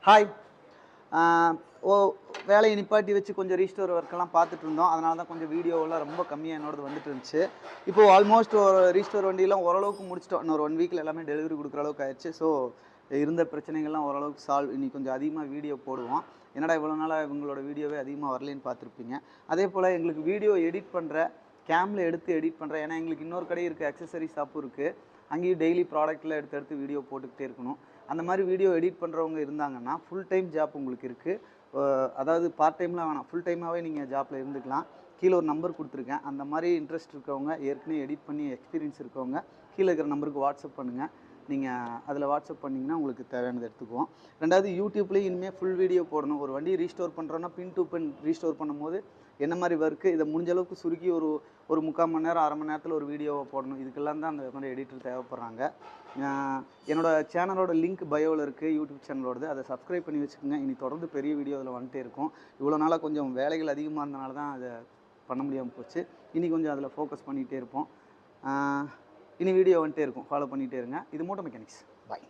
Hi. ஓ வேலையை நிப்பாட்டி வச்சு கொஞ்சம் ரீஸ்டோர் ஒர்க்கெல்லாம் பார்த்துட்டு இருந்தோம். அதனால தான் கொஞ்சம் வீடியோவெல்லாம் ரொம்ப கம்மியாக என்னோடது வந்துட்டு இருந்துச்சு. இப்போது ஆல்மோஸ்ட் ஒரு ரீஸ்டோர் வண்டியெல்லாம் ஓரளவுக்கு முடிச்சிட்டோம். இன்னொரு 1 வீக்கில் எல்லாமே டெலிவரி கொடுக்குற அளவுக்கு ஆயிடுச்சு. ஸோ இருந்த பிரச்சனைகள்லாம் ஓரளவுக்கு சால்வ். இன்னைக்கு கொஞ்சம் அதிகமாக வீடியோ போடுவோம். என்னடா இவ்வளோ நாளாக இவங்களோட வீடியோவே அதிகமாக வரலேன்னு பார்த்துருப்பீங்க. அதே போல் எங்களுக்கு வீடியோ எடிட் பண்ணுற கேமில் எடுத்து எடிட் பண்ணுறேன். ஏன்னா எங்களுக்கு இன்னொரு கடை இருக்குது, அக்சசரி ஷாப்பும் இருக்குது. அங்கேயும் டெய்லி ப்ராடக்ட்டில் எடுத்து வீடியோ போட்டுக்கிட்டே இருக்கணும். அந்த மாதிரி வீடியோ எடிட் பண்ணுறவங்க இருந்தாங்கன்னா ஃபுல் டைம் ஜாப் உங்களுக்கு இருக்குது. அதாவது பார்ட் டைம்லாம் வேணாம், ஃபுல் டைமாகவே நீங்கள் ஜாப்பில் இருந்துக்கலாம். கீழே ஒரு நம்பர் கொடுத்துருக்கேன். அந்த மாதிரி இன்ட்ரெஸ்ட் இருக்கவங்க, ஏற்கனவே எடிட் பண்ணி எக்ஸ்பீரியன்ஸ் இருக்கவங்க கீழே இருக்கிற நம்பருக்கு வாட்ஸ்அப் பண்ணுங்கள். நீங்கள் அதில் வாட்ஸ்அப் பண்ணிங்கன்னா உங்களுக்கு தேவையானது எடுத்துக்குவோம். ரெண்டாவது யூடியூப்லேயும் இனிமேல் ஃபுல் வீடியோ போடணும். ஒரு வண்டி ரீஸ்டோர் பண்ணுறோன்னா பின் டு பின் ரீஸ்டோர் பண்ணும்போது என்ன மாதிரி ஒர்க்கு, இதை முடிஞ்ச அளவுக்கு சுருக்கி ஒரு 3/4 மணி நேரம் 1/2 மணி நேரத்தில் ஒரு வீடியோவை போடணும். இதுக்கெல்லாம் தான் அந்த மாதிரி எடிட்டர் தேவைப்படுறாங்க. என்னோடய சேனலோட லிங்க் பயோவில் இருக்குது, யூடியூப் சேனலோடது. அதை சப்ஸ்கிரைப் பண்ணி வச்சுக்கோங்க. இனி தொடர்ந்து பெரிய வீடியோ அதில் வந்துட்டே இருக்கும். இவ்வளோ நாளாக கொஞ்சம் வேலைகள் அதிகமாக இருந்தனால தான் அதை பண்ண முடியாமல் போச்சு. இனி கொஞ்சம் அதில் ஃபோக்கஸ் பண்ணிகிட்டே இருப்போம். இனி வீடியோ வந்துட்டே இருக்கும், ஃபாலோ பண்ணிகிட்டே இருங்க. இது மோட்டோ மெக்கானிக்ஸ். பாய்.